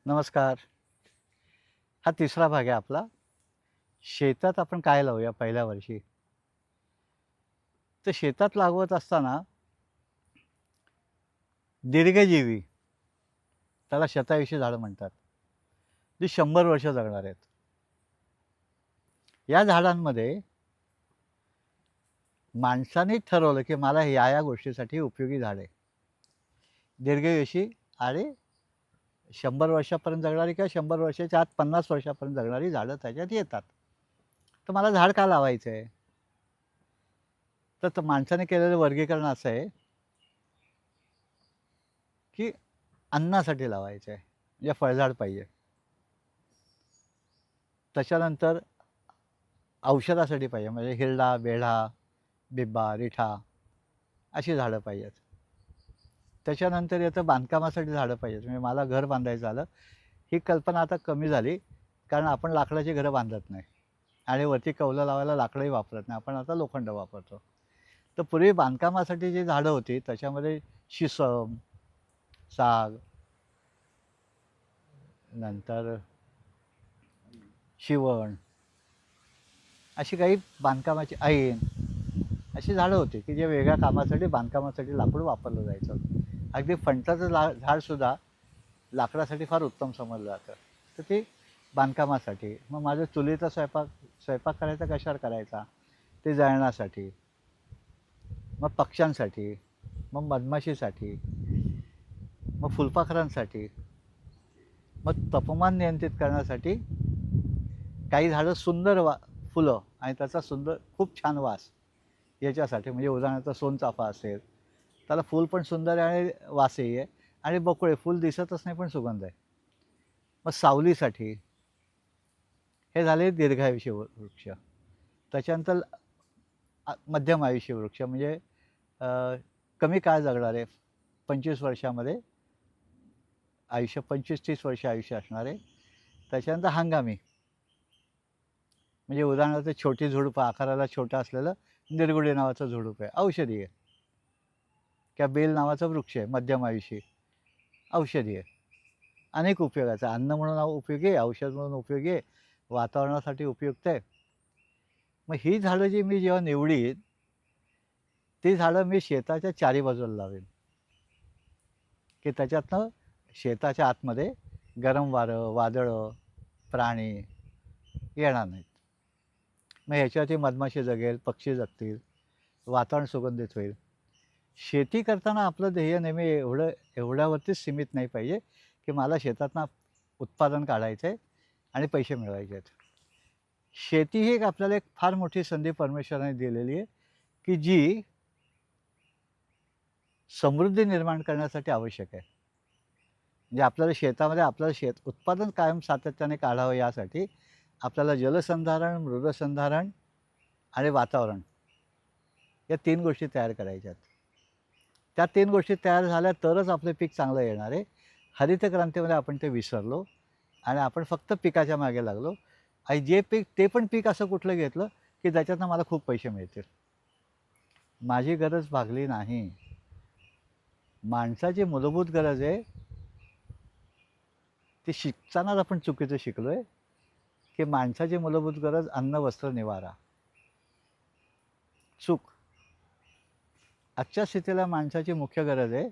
नमस्कार. हा तिसरा भाग आहे आपला. शेतात आपण काय लावूया पहिल्या वर्षी. तर शेतात लागवत असताना दीर्घजीवी, त्याला शतायुषी झाडं म्हणतात, जी 100 वर्ष जगणार आहेत. या झाडांमध्ये माणसाने ठरवलं, की मला या गोष्टीसाठी उपयोगी झाड आहे. दीर्घायुषी आणि 100 वर्षापर्यंत जगणारी किंवा 100 वर्षाच्या आत 50 वर्षापर्यंत जगणारी झाडं त्याच्यात येतात. तर मला झाड का लावायचं आहे? तर माणसाने केलेलं वर्गीकरण असं आहे, की अन्नासाठी लावायचं आहे. म्हणजे फळझाड पाहिजे. त्याच्यानंतर औषधासाठी पाहिजे म्हणजे हिरडा, बेढा, बिब्बा, रिठा अशी झाडं पाहिजेत. त्याच्यानंतर येतं बांधकामासाठी झाडं पाहिजेत. म्हणजे मला घर बांधायचं झालं, ही कल्पना आता कमी झाली, कारण आपण लाकडाची घरं बांधत नाही आणि वरती कौलं लावायला लाकडंही वापरत नाही. आपण आता लोखंड वापरतो. तर पूर्वी बांधकामासाठी जी झाडं होती त्याच्यामध्ये शिसम, साग, नंतर शिवण अशी काही बांधकामाची ऐन अशी झाडं होती, की जे वेगळ्या कामासाठी बांधकामासाठी लाकूड वापरलं जायचं. अगदी फणसाचं झाडसुद्धा लाकडासाठी फार उत्तम समजलं जातं. तर ते बांधकामासाठी. मग माझं चुलीचा स्वयंपाक स्वयंपाक करायचा कशावर करायचा? ते जळणासाठी. मग पक्ष्यांसाठी, मग मधमाशीसाठी, मग फुलपाखरांसाठी, मग तापमान नियंत्रित करण्यासाठी काही झाडं सुंदर फुलं आणि त्याचा सुंदर खूप छान वास याच्यासाठी. म्हणजे उदाहरणार्थ सोनचाफा असेल, त्याला फूल पण सुंदर आहे आणि वासही आहे आणि बकुळे फूल दिसतच नाही पण सुगंध आहे. मग सावलीसाठी हे झाले दीर्घायुषी वृक्ष. त्याच्यानंतर मध्यम आयुष्य वृक्ष म्हणजे अ, कमी काळ जगणारे 25 वर्षामध्ये आयुष्य 25-30 वर्ष आयुष्य असणारे. त्याच्यानंतर हंगामी म्हणजे उदाहरणार्थ छोटी झुडपं आकाराला छोटं असलेलं निरगुडे नावाचं झुडूप आहे, औषधी आहे. किंवा बेल नावाचा वृक्ष आहे मध्यम आयुषी, औषधी आहे. अनेक उपयोगाचं अन्न म्हणून उपयोगी आहे, औषध म्हणून उपयोगी आहे, वातावरणासाठी उपयुक्त आहे. मग ही झाडं जी मी जेव्हा निवडीन, ती झाडं मी शेताच्या चारी बाजूला लावेन, की त्याच्यातनं शेताच्या आतमध्ये गरम वारं, वादळं, प्राणी येणार नाहीत. मग ह्याच्यावरती मधमाशी जगेल, पक्षी जगतील, वातावरण सुगंधित होईल. शेती करताना आपलं ध्येय नेहमी एवढ्यावरतीच सीमित नाही पाहिजे, की मला शेतातनं उत्पादन काढायचं आहे आणि पैसे मिळवायचे आहेत. शेती ही एक आपल्याला एक फार मोठी संधी परमेश्वराने दिलेली आहे, की जी समृद्धी निर्माण करण्यासाठी आवश्यक आहे. म्हणजे आपल्याला शेतामध्ये आपल्याला उत्पादन कायम सातत्याने काढावं यासाठी आपल्याला जलसंधारण, मृदसंधारण आणि वातावरण या 3 गोष्टी तयार करायच्या आहेत. त्या 3 गोष्टी तयार झाल्या तरच आपलं पीक चांगलं येणार आहे. हरित क्रांतीमध्ये आपण ते विसरलो आणि आपण फक्त पिकाच्या मागे लागलो आणि ते पण पीक असं कुठलं घेतलं, की ज्याच्यातनं मला खूप पैसे मिळतील. माझी गरज भागली नाही. माणसाची मूलभूत गरज आहे, ती शिकतानाच आपण चुकीचं शिकलोय, की माणसाची मूलभूत गरज अन्न, वस्त्र, निवारा. चूक. आजच्या स्थितीला माणसाची मुख्य गरज आहे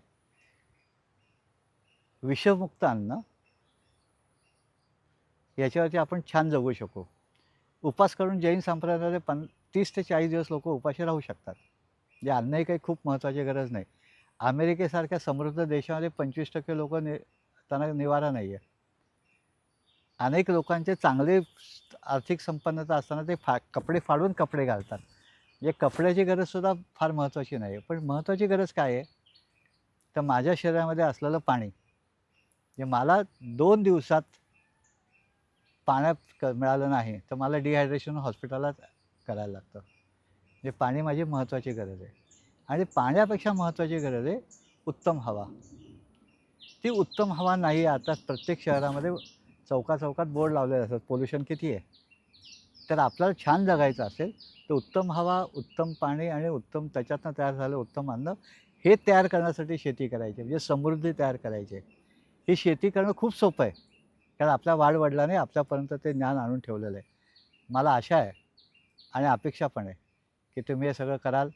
विषमुक्त अन्न, याच्यावरती आपण छान जगू शकू. उपास करून जैन संप्रदायामध्ये 30 ते 40 दिवस लोकं उपाशी राहू शकतात. म्हणजे अन्न ही काही खूप महत्त्वाची गरज नाही. अमेरिकेसारख्या समृद्ध देशामध्ये 25% लोकं त्यांना निवारा नाही आहे. अनेक लोकांचे चांगले आर्थिक संपन्नता असताना ते कपडे फाडून कपडे घालतात. म्हणजे कपड्याची गरजसुद्धा फार महत्त्वाची नाही आहे. पण महत्त्वाची गरज काय आहे? तर माझ्या शरीरामध्ये असलेलं पाणी. म्हणजे मला 2 दिवसात पाण्यात मिळालं नाही, तर मला डिहायड्रेशन हॉस्पिटलला करायला लागतं. म्हणजे पाणी माझी महत्त्वाची गरज आहे आणि पाण्यापेक्षा महत्त्वाची गरज आहे उत्तम हवा. ती उत्तम हवा नाही आहे. आता प्रत्येक शहरामध्ये चौकाचौकात बोर्ड लावलेले असतात, पोल्युशन किती आहे. तर आपल्याला छान जगायचं असेल, तर उत्तम हवा, उत्तम पाणी आणि उत्तम त्याच्यातनं तयार झालेलं उत्तम अन्न हे तयार करण्यासाठी शेती करायची म्हणजे समृद्धी तयार करायची आहे. ही शेती करणं खूप सोपं आहे. कारण आपल्या वाडवडिलांनी आपल्यापर्यंत ते ज्ञान आणून ठेवलेलं आहे. मला आशा आहे आणि अपेक्षा पण आहे की तुम्ही हे सगळं कराल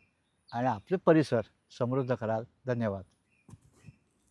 आणि आपले परिसर समृद्ध कराल. धन्यवाद.